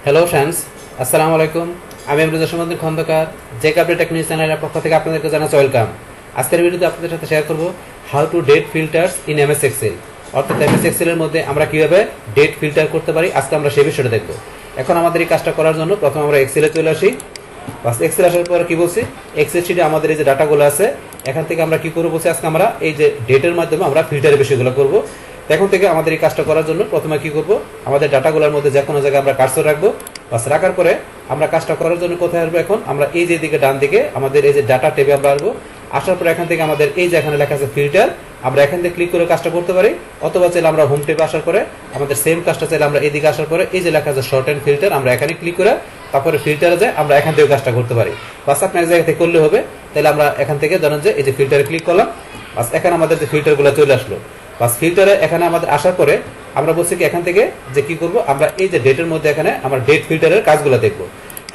Hello friends, আসসালামু আলাইকুম। আমি আমরুজ্জামান খন্দকার, জেক আপডেট টেকনিক চ্যানেলের পক্ষ থেকে আপনাদেরকে জানাচ্ছি ওয়েলকাম। আজকের ভিডিওতে আপনাদের সাথে শেয়ার করব how to date filters in MS Excel. অর্থাৎ এমএস এক্সেল এর মধ্যে আমরা কিভাবে ডেট ফিল্টার করতে পারি, আজকে আমরা সেই বিষয়টা দেখব। এখন আমাদের এই কাজটা করার জন্য প্রথমে আমরা এক্সেলে চলে আসি। বাস এক্সেল আসার পরে কি বলছি, এক্সেল শিটে আমাদের এই যে ডাটাগুলো আছে এখান থেকে আমরা কি করবো বলছি, আজকে আমরা এই যে ডেটের মাধ্যমে আমরা ফিল্টারের বিষয়গুলো করব। এখন থেকে আমাদের এই কাজটা করার জন্য প্রথমে কি করব, আমাদের ডাটাগুলোর মধ্যে যে কোনো জায়গায় আমরা কার্সর রাখবো। বাস রাখার পরে আমরা কাজটা করার জন্য কোথায় আসবো, এখন আমরা এই যে দিকে ডান দিকে আমাদের এই যে ডাটা ট্যাবে আমরা আসবো। আসার পরে এখান থেকে আমাদের এই যে এখানে লেখা আছে ফিল্টার, আমরা এখান থেকে ক্লিক করে কাজটা করতে পারি। অথবা চাইলে আমরা হোম ট্যাবে আসার পরে আমাদের সেম কাজটা চাইলে আমরা এইদিকে আসার পরে এই যে লেখা আছে শর্ট এন্ড ফিল্টার, আমরা এখানে ক্লিক করে তারপরে ফিল্টারে যায় আমরা এখান থেকে কাজটা করতে পারি। বাস আপনি এক জায়গা থেকে করলে হবে। তাহলে আমরা এখান থেকে ধরেন যে এই যে ফিল্টারে ক্লিক করলাম, বাস এখানে আমাদের যে ফিল্টারগুলো চলে আসলো। বাস ফিল্টারে এখানে আমাদের আসার পরে আমরা বলছি কি এখান থেকে যে কি করব, আমরা এই যে ডেটের মধ্যে এখানে আমরা ডেট ফিল্টারের কাজগুলো দেখবো।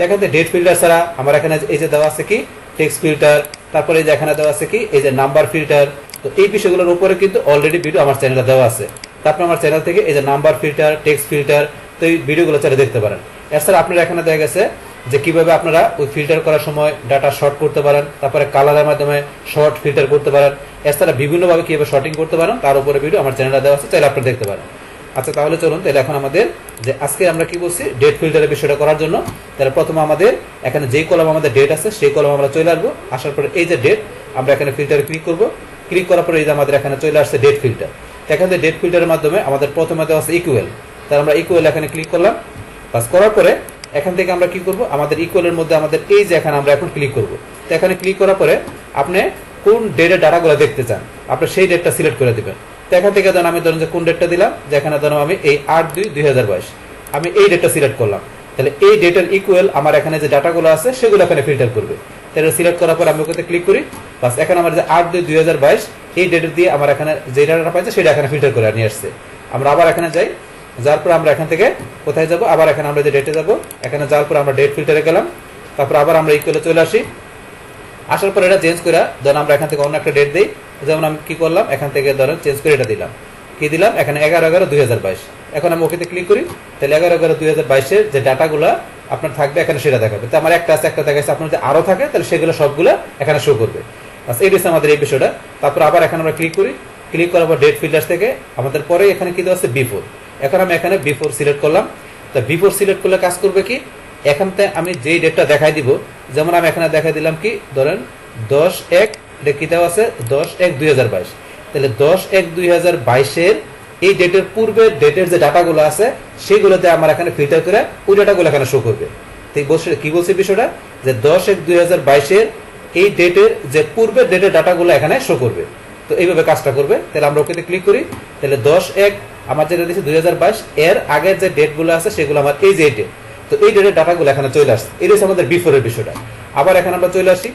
এখান থেকে ডেট ফিল্টার ছাড়া আমার এখানে এই যে দেওয়া আছে কি টেক্সট ফিল্টার, তারপরে এই যে এখানে দেওয়া আছে কি এই যে নাম্বার ফিল্টার। তো এই বিষয়গুলোর উপরে কিন্তু অলরেডি ভিডিও আমার চ্যানেলে দেওয়া আছে। তারপরে আমার চ্যানেল থেকে এই যে নাম্বার ফিল্টার, টেক্সট ফিল্টার, তো এই ভিডিওগুলো চাইলে দেখতে পারেন। এছাড়া আপনারা এখানে দেখা গেছে যে কিভাবে আপনারা ওই ফিল্টার করার সময় ডাটা শর্ট করতে পারেন, তারপরে কালারের মাধ্যমে শর্ট ফিল্টার করতে পারেন। এছাড়া বিভিন্নভাবে কিভাবে শর্টিং করতে পারেন তার উপরে ভিডিও আমার চ্যানেলে দেওয়া আছে, চাইলে আপনারা দেখতে পারেন। আচ্ছা, তাহলে চলুন তাহলে এখন আমাদের যে আজকে আমরা কি বলছি ডেট ফিল্টারের বিষয়টা করার জন্য, তাহলে প্রথমে আমাদের এখানে যেই কলাম আমাদের ডেট আছে সেই কলাম আমরা চলে আসবো। আসার পরে এই যে ডেট আমরা এখানে ফিল্টারে ক্লিক করব। ক্লিক করার পরে এই যে আমাদের এখানে চলে আসছে ডেট ফিল্টার। এখান থেকে ডেট ফিল্টারের মাধ্যমে আমাদের প্রথমে দেওয়া আছে ইকুয়াল, তাহলে আমরা ইকুয়াল এখানে ক্লিক করলাম। বাস করার পরে এখান থেকে আমরা কি করব, আমাদের ইকুয়ালের মধ্যে আমাদের এই যে এখানে আমরা এখন ক্লিক করব। তো এখানে ক্লিক করার পরে আপনি কোন ডেটের ডাটাগুলো দেখতে চান আপনি সেই ডেটটা সিলেক্ট করে দিবেন। তো এখান থেকে ধরুন আমি ধরুন যে কোন ডেটটা দিলাম, যে এখানে ধরুন আমি এই 8/2/2022 আমি এই ডেটটা সিলেক্ট করলাম। তাহলে এই ডেটের ইকুয়াল আমার এখানে যে ডাটাগুলো আছে সেগুলো এখানে ফিল্টার করবে। তাহলে সিলেক্ট করার পর আমি ওকে ক্লিক করি। বাস এখানে আমার যে 8/2/2022 এই ডেটের দিয়ে আমার এখানে যে ডাটাটা পাইছে সেটা এখানে ফিল্টার করে নিয়ে আসছে। আমরা আবার এখানে যাই, যার পর আমরা এখান থেকে কোথায় যাব, আবার এখানে আমরা যে ডেটে যাব, এখানে যাওয়ার পর আমরা ডেট ফিল্টারে গেলাম। তারপর আবার আমরা ইকুয়ালে চলে আসি। আসার পর এটা চেঞ্জ করে ধরেন আমরা এখান থেকে অন্য একটা ডেট দিই। যেমন আমি কি করলাম, এখান থেকে ধরেন চেঞ্জ করে এটা দিলাম, কি দিলাম এখানে 11/11/2022। এখন আমি ওকেতে ক্লিক করি। তাহলে 11/11/2022 যে ডাটাগুলো আপনার থাকবে এখানে সেটা দেখাবে। তো আমার একটা আছে, একটা দেখাচ্ছে, আপনার যদি আরো থাকে তাহলে সেগুলো সবগুলো এখানে শো করবে। এই হচ্ছে আমাদের এই বিষয়টা। তারপর আবার এখানে আমরা ক্লিক করি। ক্লিক করার পর ডেট ফিল্টার থেকে আমাদের পরে এখানে কি দেওয়া আছে বিফোর। এখন আমি এখানে বিফোর সিলেক্ট করলাম। তা বিফোর সিলেক্ট করলে কাজ করবে কি, এখানতে আমি যেই ডেটটা দেখাই দিব, যেমন আমি এখানে দেখাই দিলাম কি ধরেন 10/1 কি দেওয়া আছে 10/1/2022। তাহলে 10/1/2022 এই ডেটের পূর্বে ডেটের যে ডাটাগুলো আছে সেগুলোতে আমার এখানে ফিল্টার করে ওই ডাটাগুলো এখানে শো করবে। কি বলছে বিষয়টা, যে 10/1/2022 এই ডেটের যে পূর্বের ডেটের ডাটাগুলো এখানে শো করবে। তো এইভাবে কাজটা করবে। তাহলে আমরা ওকে ক্লিক করি। তাহলে 10/1 আমার যেটা দিচ্ছে 2022 এর আগের যে ডেটগুলো আছে সেগুলো আমার এই যে ডেট, তো এই ডেটের ডাটাগুলো এখানে চলে আসছে। এই হচ্ছে আমাদের বিফোরের বিষয়টা। আবার এখানে আমরা চলে আসি।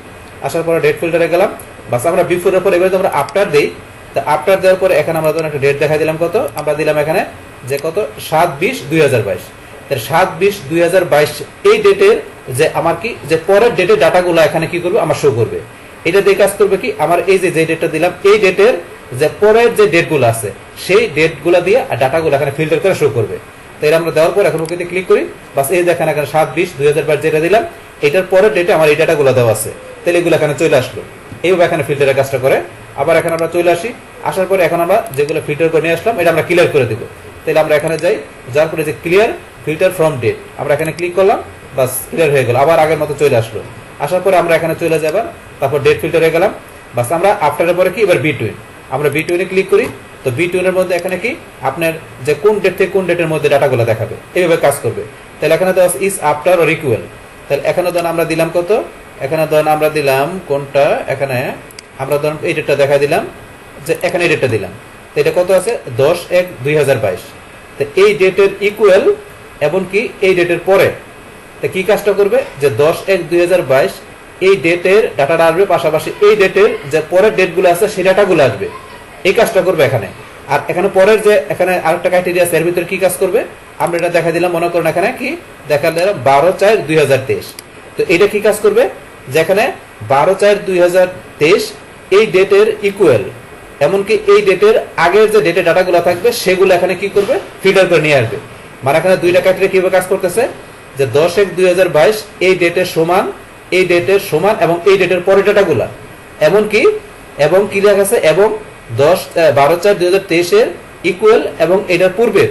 আসার পরে ডেট ফিল্টারে গেলাম। বাস আমরা বিফোরের পর এবারে আমরা আফটার দেই। তো আফটার দেওয়ার পরে এখানে আমরা ধরুন একটা ডেট দেখাই দিলাম, কত আমরা দিলাম এখানে যে কত 7/20/2022। তাহলে 7/20/2022 এই ডেটের যে আমার কি যে পরের ডেটের ডাটাগুলো এখানে কি করবে আমার শো করবে। এটা দিয়ে কাজ করবে কি, আমার এই যে ডেটটা দিলাম এই ডেটের যে পরের যে ডেটগুলো আছে সেই ডেটগুলো দিয়ে ডাটাগুলো এখানে ফিল্টার করে শো করবে। তো এটা আমরা দেওয়ার পর এখন ওকে ক্লিক করি। বাস এই দেখেন এখানে 7/20/2022 যেটা দিলাম এটার পরের ডেটে আমার এই ডাটাগুলো দেওয়া আছে। তাহলে এগুলো এখানে চলে আসলো। এইভাবে এখানে ফিল্টারের কাজটা করে। আবার এখানে আমরা চলে আসি। আসার পরে এখন আমরা যেগুলো ফিল্টার করে নিয়ে আসলাম এটা আমরা ক্লিয়ার করে দিব। তাহলে আমরা এখানে যাই, যার পরে যে ক্লিয়ার ফিল্টার ফ্রম ডেট আমরা এখানে ক্লিক করলাম। বাস ক্লিয়ার হয়ে গেল, আবার আগের মতো চলে আসলো। আসার পরে আমরা এখানে চলে যাবার, তারপর ডেট ফিল্টারে গেলাম। বাস আমরা আফটারের পরে কি এবার বিটুইন, আমরা বিটুইনে ক্লিক করি। তো বিটুইনের মধ্যে এখানে কি আপনার যে কোন ডেট থেকে কোন ডেটের মধ্যে ডাটাগুলো দেখাবে এইভাবে কাজ করবে। তাহলে এখানে দেওয়া ইজ আফটার অর ইকুয়াল। তাহলে এখানে ধরুন আমরা দিলাম কত, এখানে ধরুন আমরা দিলাম কোনটা, এখানে আমরা ধরুন এই ডেটটা দেখা দিলাম, যে এখানে এই ডেটটা দিলাম। তো এটা কত আছে 10/1/2022। তো এই ডেটের ইকুয়াল এবং কি এই ডেটের পরে তো কি কাজটা করবে, যে 10/1/2022 এই ডেটের ডাটাটা আসবে, পাশাপাশি এই ডেটের যে পরের ডেটগুলো আছে সেই ডাটাগুলো আসবে। এই কাজটা করবে এখানে। আর এখানে পরের যে এখানে আরেকটা ক্রাইটেরিয়া আছে এর ভিতরে কি কাজ করবে আমরা এটা দেখা দিলাম, মনে করুন এখানে কি দেখা দিলাম 12/4/2023। তো এটা কি কাজ করবে, যেখানে 12/4/2023 এই ডেটের ইকুয়াল এমনকি এই ডেটের আগের যে ডেটের ডাটাগুলো থাকবে সেগুলো এখানে কি করবে ফিল্টার করে নিয়ে আসবে। মানে এখানে দুইটা ক্রাইটেরিয়া কিভাবে কাজ করতেছে, যে 10/1/2022 এই ডেটের সমান, এই ডেটের সমান এবং এই ডেটের পরের ডাটাগুলা, এমনকি এবং কি লেখা আছে, এবং 12/4/2023 এর ইকুয়াল এবং এটার পূর্বের,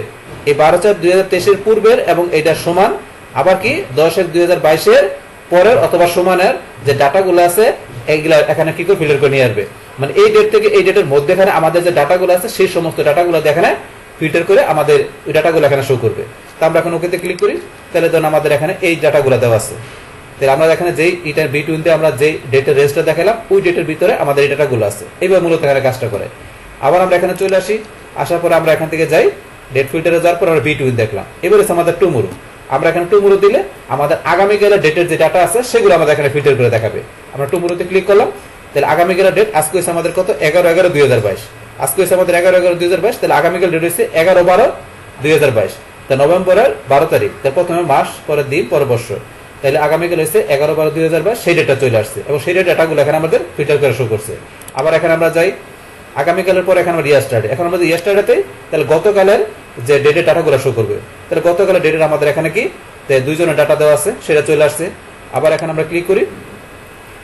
এই 12/4/2023 এর পূর্বের এবং এটার সমান, আবার কি 10/1/2022 এর পরের অথবা সমানের যে ডাটাগুলো আছে এইগুলা এখানে কি করে ফিল্টার করে নিয়ে আসবে। মানে এই ডেট থেকে এই ডেটের মধ্যেখানে আমাদের যে ডাটাগুলো আছে সেই সমস্ত ডাটাগুলো এখানে ফিল্টার করে আমাদের ওই ডাটাগুলো এখানে শো করবে। তো আমরা এখন ওকেতে ক্লিক করি, তাহলে ধরুন আমাদের এখানে এই ডাটাগুলো দেওয়া আছে। তাহলে আমরা এখানে যেই এটার B20 আমরা যে ডেটের রেজিস্টার দেখালাম ওই ডেটের ভিতরে আমাদের এই ডাটাগুলো আছে। এইভাবে মূলত এখানে কাজটা করে। আবার আমরা এখানে চলে আসি, আসার পরে আমরা এখান থেকে যাই ডেট ফিল্টারে যাওয়ার পর আমরা B20 দেখলাম। এবার হচ্ছে আমাদের টুমুরো। আমরা এখানে টুমুরো দিলে আমাদের আগামীকালের ডেটের যে ডাটা আছে সেগুলো আমাদের এখানে ফিল্টার করে দেখাবে। আমরা টুমুরোতে ক্লিক করলাম, তাহলে আগামীকালের ডেট আজকে হচ্ছে আমাদের কত, 11/11/2022। আজকে হচ্ছে আমাদের 11/11/2022, তাহলে আগামীকাল ডেট হচ্ছে 11/12/2022। তা নভেম্বরের 12 তারিখ, তার প্রথমে মাস, পরে দিন, পরে বছর, তাহলে আগামীকাল হচ্ছে 11/12/2022, সেই ডেটটা চলে আসছে এবং সেই ডাটাগুলো এখানে আমাদের ফিল্টার করে শো করছে। আবার এখানে আমরা যাই আগামীকালের পরে, এখানে আমরা ইয়ারস্টারডে, এখন আমাদের ইয়ারস্টারডেতে তাহলে গতকালের যে ডেটের ডাটাগুলো শো করবে। তাহলে গতকালের ডেটের আমাদের এখানে কি দুইজনের ডাটা দেওয়া আছে, সেটা চলে আসছে। আবার এখানে আমরা ক্লিক করি,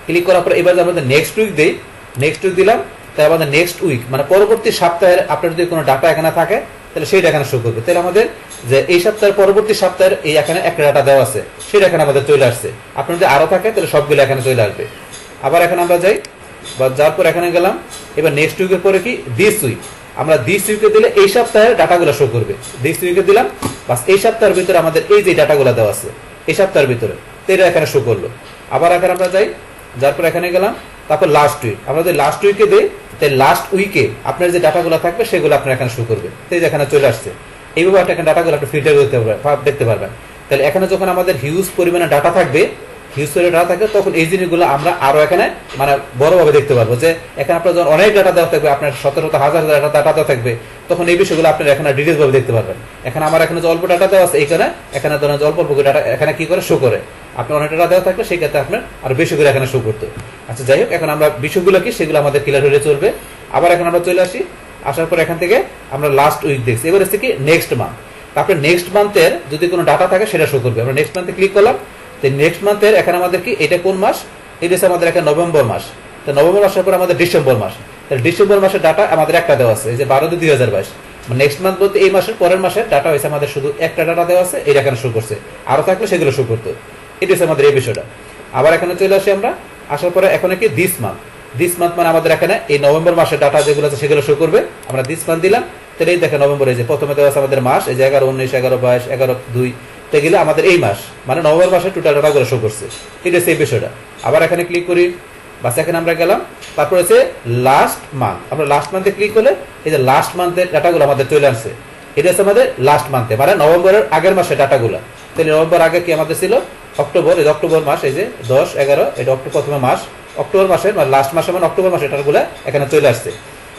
ক্লিক করার পরে এবার আমাদের নেক্সট উইক দেই, নেক্সট উইক দিলাম, তাহলে আমাদের নেক্সট উইক মানে পরবর্তী সপ্তাহের আপনার যদি কোনো ডাটা এখানে থাকে তাহলে সেইটা এখানে শো করবে। তাহলে আমাদের যে এই সপ্তাহের পরবর্তী সপ্তাহের এই এখানে একটা ডাটা দেওয়া আছে সেটা এখানে আমাদের চলে আসছে। আপনার যদি আরো থাকে তাহলে সবগুলো এখানে চলে আসবে। আবার এখানে আমরা যাই, বা যাওয়ার পর এখানে গেলাম, এবার নেক্সট উইকের পরে কি দিস উইক, আমরা দিস উইকে দিলে এই সপ্তাহের ডাটাগুলো শো করবে। দিস উইকে দিলাম, বাস এই সপ্তাহের ভিতরে আমাদের এই যে ডাটাগুলো দেওয়া আছে এই সপ্তাহের ভিতরে, তো এটা এখানে শো করলো। আবার এখানে আমরা যাই, যার পর এখানে গেলাম, তারপর লাস্ট উইক, আমরা যদি লাস্ট উইকে দিই তাহলে লাস্ট উইকে আপনার যে ডাটাগুলো থাকবে সেগুলো আপনার এখানে শো করবে। তো এই যে এখানে চলে আসছে। এইভাবে একটা ডাটাগুলো আপনি ফিল্টার করতে দেখতে পারবেন। তাহলে এখানে যখন আমাদের হিউজ পরিমাণে ডাটা থাকবে, হিউজ পরিমাণে ডাটা থাকবে, তখন এই জিনিসগুলো আমরা আরো এখানে মানে বড়ভাবে দেখতে পারবো। যে এখানে আপনার যখন অনেক ডাটা দেওয়া থাকবে, আপনার 17,000 ডাটা দেওয়া থাকবে, তখন এই বিষয়গুলো আপনার এখানে ডিটেলস ভাবে দেখতে পারবেন। এখানে আমার এখানে যে অল্প ডাটা দেওয়া আছে এইখানে, এখানে ধরেন অল্প অল্প ডাটা এখানে কি করে শো করে, আপনার অনেক ডাটা দেওয়া থাকবে সেই ক্ষেত্রে আপনার আরো বেশি করে এখানে শো করতে। আচ্ছা যাই হোক, এখন আমরা বিষয়গুলো কি সেগুলো আমাদের ক্লিয়ার হলে চলবে। আবার এখন আমরা চলে আসি, আসার পর এখান থেকে আমরা লাস্ট উইক দেখছি, এবার হচ্ছে কি নেক্সট মান্থ। তারপরে নেক্সট মান্থের যদি কোনো ডাটা থাকে সেটা শো করবে। আমরা নেক্সট মান্থে ক্লিক করলাম, তো নেক্সট মান্থের এখানে আমাদের কি, এটা কোন মাস, এটা হচ্ছে আমাদের এখানে নভেম্বর মাস। তো নভেম্বর মাসের পর আমাদের ডিসেম্বর মাস, তাহলে ডিসেম্বর মাসের ডাটা আমাদের একটা দেওয়া আছে, এই যে 12/2/2022। নেক্সট মান্থ বলতে এই মাসের পরের মাসের ডাটা হয়েছে আমাদের শুধু একটা ডাটা দেওয়া আছে, এটা এখানে শো করছে, আরো থাকলে সেগুলো শো করতো। এটা হচ্ছে আমাদের এই বিষয়টা। আবার এখানে চলে আসি আমরা, আসার পরে এখানে কি দিস মান্থ, দিস মান্থ মানে আমাদের এখানে এই নভেম্বর মাসের ডাটা যেগুলো আছে সেগুলো শো করবে। আমরা দিস মান্থ দিলাম, তাহলে এই দেখেন নভেম্বর, এই যে প্রথমে দেওয়া আছে আমাদের মাস, এই যে 11, 19, 11, 22, 11/2, তো এগুলো আমাদের এই মাস মানে নভেম্বর মাসের টোটাল ডাটাগুলো শো করছে। এটা হচ্ছে এই বিষয়টা। আবার এখানে ক্লিক করি, বাস এখানে আমরা গেলাম, তারপর হচ্ছে লাস্ট মান্থ, আমরা লাস্ট মান্থে ক্লিক করলে এই যে লাস্ট মান্থের ডাটাগুলো আমাদের চলে আসছে। এটা হচ্ছে আমাদের লাস্ট মান্থে মানে নভেম্বরের আগের মাসের ডাটাগুলো। তাহলে নভেম্বর আগে কি আমাদের ছিল অক্টোবর, এই অক্টোবর মাস, এই যে 10, 11, এটা অক্টোবর প্রথমে মাস, অক্টোবর মাসের মানে লাস্ট মাসে মানে অক্টোবর মাসের ডাটাগুলো এখানে চলে আসছে।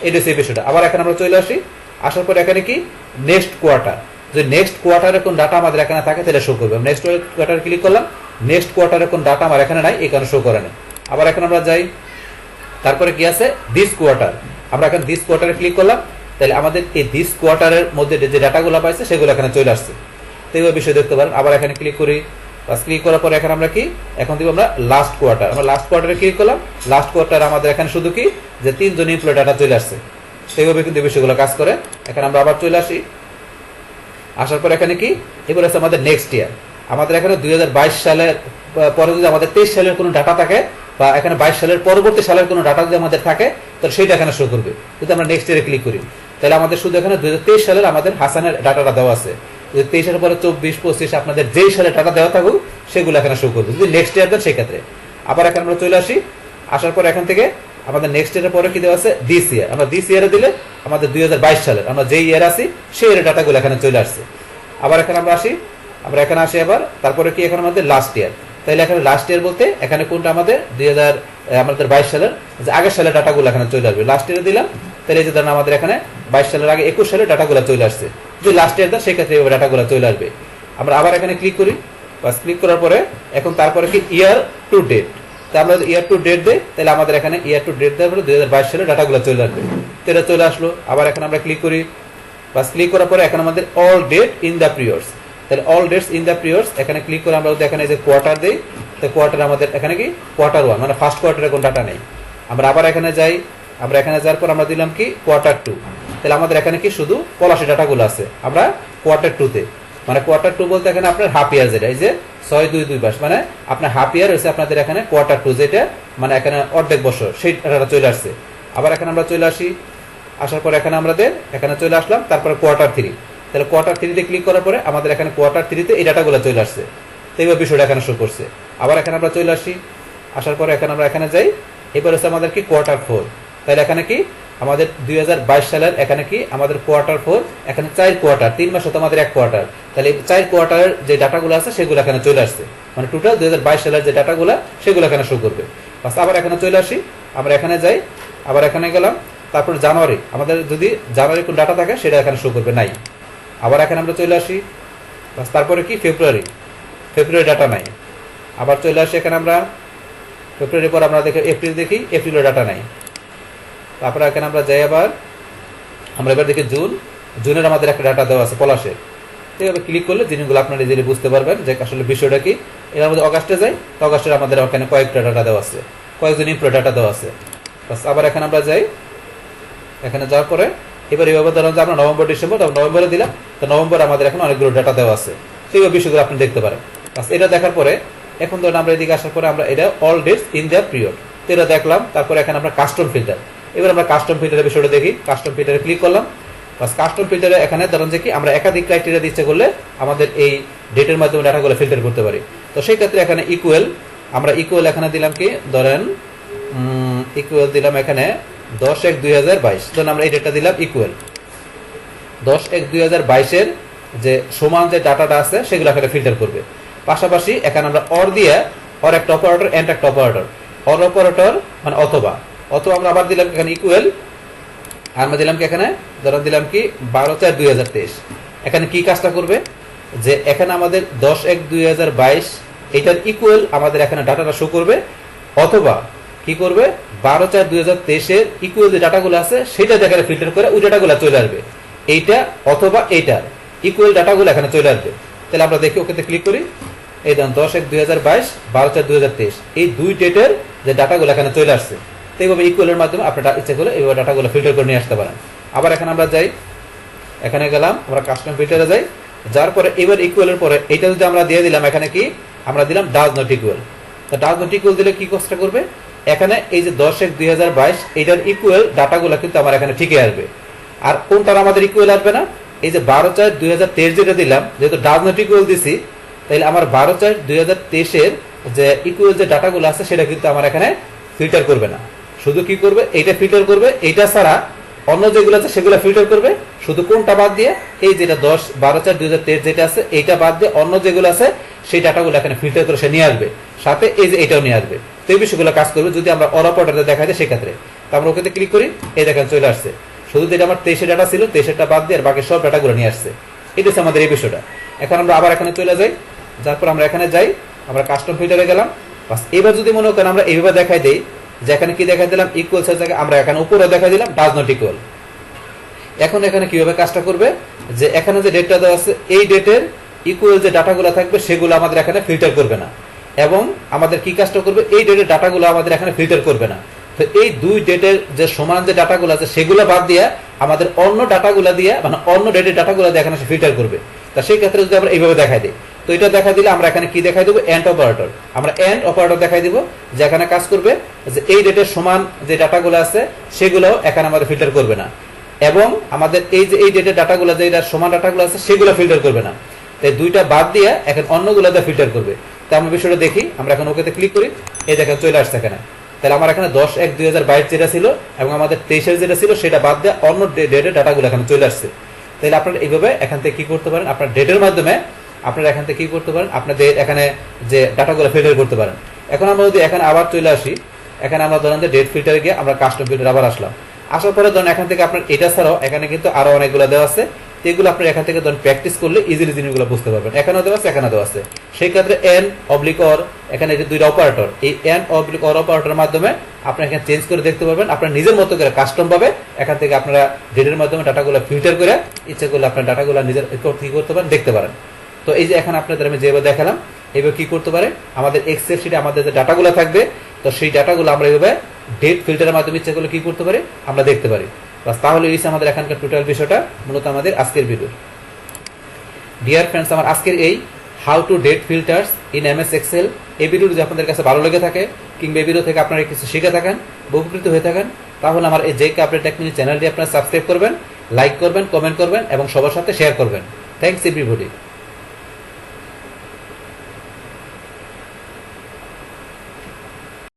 এটা হচ্ছে এই বিষয়টা। আবার এখানে আমরা চলে আসি, আসার পর এখানে কি নেক্সট কোয়ার্টার, যে নেক্সট কোয়ার্টারে কোন ডাটা আমাদের এখানে থাকে তাহলে শো করবে। নেক্সট কোয়ার্টারে ক্লিক করলাম, নেক্সট কোয়ার্টারে কোন ডাটা আমার এখানে নাই, এই কারণে শো করে না। আবার এখন আমরা যাই, তারপরে কি আছে দিস কোয়ার্টার, আমরা এখন দিস কোয়ার্টারে ক্লিক করলাম, তাহলে আমাদের এই দিস কোয়ার্টারের মধ্যে যে ডাটাগুলো পাইছে সেগুলো এখানে চলে আসছে। তো এই বিষয় দেখতে পারেন। আবার এখানে ক্লিক করি, ক্লিক করার পরে এখানে আমরা কি এখন দিব আমরা লাস্ট কোয়ার্টার, আমরা লাস্ট কোয়ার্টারে ক্লিক করলাম। লাস্ট কোয়ার্টার আমাদের এখানে শুধু কি যে 3 জন এমপ্লয়ি ডাটা চলে আসছে। সেইভাবে কিন্তু বিষয়গুলো কাজ করে। এখানে আমরা আবার চলে আসি, আসার পর এখানে কি এবার আছে আমাদের নেক্সট ইয়ার, আমাদের এখানে 2022 সালের পরে যদি আমাদের 23 সালের কোনো ডাটা থাকে বা এখানে 22 সালের পরবর্তী সালের কোনো ডাটা যদি আমাদের থাকে তাহলে সেইটা এখানে শো করবে। যদি আমরা নেক্সট ইয়ারে ক্লিক করি তাহলে আমাদের শুধু এখানে 2023 সালের আমাদের হাসানের ডাটাটা দেওয়া আছে। যদি 23 পরে 24, 25 আপনাদের যেই সালে ডাটা দেওয়া থাকুক সেগুলো এখানে শো করবে। যদি নেক্সট ইয়ার দেন সেক্ষেত্রে। আবার এখানে আমরা চলে আসি, আসার পর এখান থেকে আমাদের নেক্সট ইয়ারের পরে কি দেওয়া আছে দিস ইয়ার, আমরা দিস ইয়ারে দিলে আমাদের 2022 সালের আমরা যেই ইয়ার আছি সেই ইয়ারের ডাটাগুলো এখানে চলে আসছে। আবার এখানে আমরা আসি, আমরা এখানে আসি আবার, তারপরে কি এখানে আমাদের লাস্ট ইয়ার, তাহলে এখানে লাস্ট ইয়ার বলতে এখানে কোনটা আমাদের 2022 সালের যে আগের সালের ডাটাগুলো এখানে চলে আসবে। লাস্ট ইয়ারে দিলাম, তাহলে এই যে ধরেন আমাদের এখানে 22 সালের আগে 21 সালের ডাটাগুলো চলে আসছে। যদি লাস্ট ইয়ার দেন সেক্ষেত্রে এই ডাটাগুলো চলে আসবে। আমরা আবার এখানে ক্লিক করি, বাস ক্লিক করার পরে এখন তারপরে কি ইয়ার টু ডেট, তা আমরা ইয়ার টু ডেট দিই তাহলে আমাদের এখানে ইয়ার টু ডেট দেওয়ার পরে 2022 সালের ডাটাগুলো চলে আসবে। তো এটা চলে আসলো। আবার এখানে আমরা ক্লিক করি, বাস ক্লিক করার পরে এখন আমাদের all date in the periods, তাহলে all dates in the periods এখানে ক্লিক করে আমরা যদি এখানে যে কোয়ার্টার দেই, তো কোয়ার্টার আমাদের এখানে কি কোয়ার্টার 1 মানে ফার্স্ট কোয়ার্টারে কোনো ডাটা নেই। আমরা আবার এখানে যাই, আমরা এখানে যাওয়ার পর আমরা দিলাম কি কোয়ার্টার 2, তাহলে আমাদের এখানে কি শুধু পলাশি ডাটাগুলো আছে। আমরা কোয়ার্টার 2 তে, মানে কোয়ার্টার 2 বলতে এখানে আপনার হাফ ইয়ার, যেটা এই যে 6-2-2 মাস, মানে আপনার হাফ ইয়ার হয়েছে আপনাদের এখানে কোয়ার্টার 2, যেটা মানে এখানে অর্ধেক বছর, সেই ডাটাটা চলে আসছে। আবার এখানে আমরা চলে আসি, আসার পর এখানে আমাদের এখানে চলে আসলাম, তারপরে কোয়ার্টার 3, তাহলে কোয়ার্টার 3 তে ক্লিক করার পরে আমাদের এখানে কোয়ার্টার 3 তে এই ডাটাগুলো চলে আসছে। তো এইভাবে বিষয়টা এখানে শো করছে। আবার এখানে আমরা চলে আসি, আসার পরে এখানে আমরা এখানে যাই, এবার হচ্ছে আমাদের কি কোয়ার্টার 4, তাহলে এখানে কি আমাদের 2022 সালের এখানে কি আমাদের কোয়ার্টার 4, এখানে 4 কোয়ার্টার, 3 মাস হতো আমাদের 1 কোয়ার্টার, তাহলে এই 4 কোয়ার্টারের যে ডাটাগুলো আছে সেগুলো এখানে চলে আসছে, মানে টোটাল 2022 সালের যে ডাটাগুলো সেগুলো এখানে শো করবে। বাস আবার এখানে চলে আসি, আমরা এখানে যাই, আবার এখানে গেলাম, তারপর জানুয়ারি, আমাদের যদি জানুয়ারি কোন ডাটা থাকে সেটা এখানে শো করবে, নাই। আবার এখানে আমরা চলে আসি, বাস তারপরে কি ফেব্রুয়ারি ডাটা নাই। আবার চলে আসি এখানে আমরা ফেব্রুয়ারির পর আমরা দেখি এপ্রিল, দেখি এপ্রিলের ডাটা নাই। তারপরে এখানে আমরা যাই, আবার আমরা এবার দেখি জুনের আমাদের একটা ডাটা দেওয়া আছে পলাশের। এইভাবে ক্লিক করলে জিনিসগুলো আপনারা নিজেই বুঝতে পারবেন যে আসলে বিষয়টা কি। এর মধ্যে অগাস্টে যাই, তো অগাস্টের আমাদের ওখানে কয়েকটা ডাটা দেওয়া আছে, কয়েকজন ইমপ্লয় ডাটা দেওয়া আছে। বাস আবার এখানে আমরা যাই, এখানে যাওয়ার পরে এবার এইভাবে ধরুন যে আমরা নভেম্বর ডিসেম্বর, নভেম্বরে দিলাম, তো নভেম্বরে আমাদের এখন অনেকগুলো ডাটা দেওয়া আছে, সেইভাবে বিষয়গুলো আপনি দেখতে পারেন। বাস এটা দেখার পরে এখন ধরুন আমরা এদিকে আসার পরে আমরা এটা all dates in the period, তো এটা দেখলাম। তারপরে এখানে আমরা কাস্টম ফিল্টার, এবার আমরা কাস্টম ফিল্টারের বিষয়টা দেখি। কাস্টম ফিল্টারে ক্লিক করলাম, বাস কাস্টম ফিল্টারে এখানে ধরুন যে কি আমরা একাধিক ক্রাইটেরিয়া দিচ্ছে করলে আমাদের এই ডেটের মাধ্যমে ডাটাগুলো ফিল্টার করতে পারি। তো সেই ক্ষেত্রে এখানে ইকুয়াল, আমরা ইকুয়াল এখানে দিলাম কি ধরেন ইকুয়াল দিলাম এখানে 10/1/2022, ধরুন আমরা এই ডেটটা দিলাম ইকুয়াল 10/1/2022 যে সমান যে ডাটাটা আছে সেগুলো এখানে ফিল্টার করবে। পাশাপাশি এখানে আমরা অর দিয়ে, অর একটা অপারেটর, এন্ড একটা অপারেটর, অর অপারেটর মানে অথবা আমরা আবার দিলাম এখানে ইকুয়াল, আমরা দিলাম কি এখানে ধরুন দিলাম কি 12/4/2023। এখানে কি কাজটা করবে যে এখানে আমাদের 10/1/2022 এটার ইকুয়াল আমাদের এখানে ডাটাটা শো করবে, অথবা কি করবে 12/4/2023 এর ইকুয়াল যে ডাটাগুলো আছে সেটা এখানে ফিল্টার করে ওই ডাটাগুলো চলে আসবে, এইটা অথবা এইটার ইকুয়াল ডাটাগুলো এখানে চলে আসবে। তাহলে আমরা দেখি ওকেতে ক্লিক করি, এই ধরুন 10/1/2022, 12/4/2023 এই দুই ডেটের যে ডাটাগুলো এখানে চলে আসছে। তো এইভাবে ইকুয়ালের মাধ্যমে আপনারা ইচ্ছে করে এইভাবে ডাটাগুলো ফিল্টার করে নিয়ে আসতে পারেন। আবার এখানে আমরা যাই, এখানে গেলাম, আমরা কাস্টম ফিল্টারে যাই, যার পরে এবার ইকুয়ালের পরে এইটা যদি আমরা দিয়ে দিলাম, এখানে কি আমরা দিলাম ডাজ নট ইকুয়াল। তো ডাজ নট ইকুয়াল দিলে কি কাজটা করবে, এখানে এই যে 10/1/2022 এটার ইকুয়াল ডাটাগুলো কিন্তু আমার এখানে ঠিকই আসবে। আর কোনটার আমাদের ইকুয়াল আসবে না, এই যে 12/4/2023 যেটা দিলাম, যেহেতু ডাজ নট ইকুয়াল দিছি, তাহলে আমার 12/4/2023 এর যে ইকুয়াল যে ডাটাগুলো আছে সেটা কিন্তু আমার এখানে ফিল্টার করবে না। শুধু কি করবে, এইটা ফিল্টার করবে, এইটা ছাড়া অন্য যেগুলো আছে সেগুলো ফিল্টার করবে। শুধু কোনটা বাদ দিয়ে, এই যেটা 12/4/2023 যেটা আছে এইটা বাদ দিয়ে অন্য যেগুলো আছে সেই ডাটাগুলো এখানে ফিল্টার করে সে নিয়ে আসবে, সাথে এই যে এটাও নিয়ে আসবে। তো এই বিষয়গুলো কাজ করবে যদি আমরা অর অপারেটরে দেখা যায় সেক্ষেত্রে। তো আমরা ওকে ক্লিক করি, এই দেখেন চলে আসছে, শুধু যেটা আমার 23 ডাটা ছিল 23টা বাদ দিয়ে আর বাকি সব ডাটাগুলো নিয়ে আসছে। এটা হচ্ছে আমাদের এই বিষয়টা। এখন আমরা আবার এখানে চলে যাই, যার পর আমরা এখানে যাই, আমরা কাস্টম ফিল্টারে গেলাম। বাস এবার যদি মনে করেন আমরা এইভাবে দেখাই দিই যে এখানে কি দেখাই দিলাম ইকুয়াল জায়গায় আমরা এখানে উপরে দেখাই দিলাম ডাজ নট ইকুয়াল। এখন এখানে কিভাবে কাজটা করবে যে এখানে যে ডেটটা দেওয়া আছে এই ডেটের ইকুয়াল যে ডাটাগুলো থাকবে সেগুলো আমাদের এখানে ফিল্টার করবে না, এবং আমাদের কি কাজটা করবে এই ডেটের ডাটাগুলো আমাদের এখানে ফিল্টার করবে না। তো এই দুই ডেটের যে সমান যে ডাটাগুলো আছে সেগুলো বাদ দিয়ে আমাদের অন্য ডাটাগুলো দিয়ে, মানে অন্য ডেটের ডাটাগুলো দিয়ে এখানে ফিল্টার করবে। তা সেই ক্ষেত্রে যদি আমরা এইভাবে দেখাই দিই, তো এটা দেখা দিলে আমরা এখানে কি দেখাই দেবো, এন্ড অপারেটর। আমরা এন্ড অপারেটর দেখাই দিব যে এখানে কাজ করবে যে এই ডেটের সমান যে ডাটাগুলো আছে সেগুলো এখানে আমাদের ফিল্টার করবে না, এবং আমাদের এই যে এই ডেটের ডাটাগুলো যে সমান ডাটাগুলো আছে সেগুলো ফিল্টার করবে না। তাই দুইটা বাদ দিয়ে এখন অন্যগুলো দিয়ে ফিল্টার করবে। তো আমরা বিষয়টা দেখি, আমরা এখন ওকেতে ক্লিক করি, এই দেখেন চলে আসছে এখানে। তাহলে আমার এখানে 10/1/2022 যেটা ছিল এবং আমাদের 23 যেটা ছিল সেটা বাদ দিয়ে অন্য ডেটের ডাটাগুলো এখানে চলে আসছে। তাহলে আপনারা এইভাবে এখান থেকে কি করতে পারেন, আপনার ডেটের মাধ্যমে আপনারা এখান থেকে কি করতে পারেন, আপনাদের এখানে যে ডাটাগুলো ফিল্টার করতে পারেন। এখন আমরা যদি এখানে আবার চলে আসি, এখানে আমরা ধরেন যে ডেট ফিল্টারে গিয়ে আমরা কাস্টম ফিল্টার আবার আসলাম, আসার পরে ধরেন এখান থেকে আপনার এটা ছাড়াও এখানে কিন্তু আরো অনেকগুলো দেওয়া আছে। এগুলো আপনার এখান থেকে ধরেন প্র্যাকটিস করলে ইজিলি জিনিসগুলো বুঝতে পারবেন। এখানেও দেওয়া আছে, এখানে দেওয়া আছে। সেই ক্ষেত্রে এন অবলিক অর, এখানে এই যে দুইটা অপারেটর, এই এন অবলিক অর অপারেটরের মাধ্যমে আপনারা এখানে চেঞ্জ করে দেখতে পারবেন। আপনার নিজের মতো করে কাস্টম ভাবে এখান থেকে আপনারা ডেটের মাধ্যমে ডাটাগুলো ফিল্টার করে ইচ্ছা করলে আপনার ডাটাগুলো নিজের কি করতে পারেন, দেখতে পারেন। তো এই যে এখন আপনাদের আমি যেভাবে দেখালাম এইভাবে কি করতে পারে, আমাদের এক্সেল শিটে আমাদের যে ডাটাগুলো থাকবে, তো সেই ডাটাগুলো আমরা এইভাবে ডেট ফিল্টারের মাধ্যমে ইচ্ছা করলে কি করতে পারি, আমরা দেখতে পারি। বাস, তাহলে এই আমাদের এখানকার টোটাল বিষয়টা মূলত আমাদের আজকের ভিডিও। ডিয়ার ফ্রেন্ডস, আমার আজকের এই how to date filters in MS Excel এই ভিডিওটি যদি আপনাদের কাছে ভালো লেগে থাকে, কিংবা এই ভিডিও থেকে আপনারা কিছু শিখে থাকেন, উপকৃত হয়ে থাকেন, তাহলে আমার এই জেকে আপডেট টেকনিক চ্যানেলটি আপনারা সাবস্ক্রাইব করবেন, লাইক করবেন, কমেন্ট করবেন এবং সবার সাথে শেয়ার করবেন। Thanks everybody.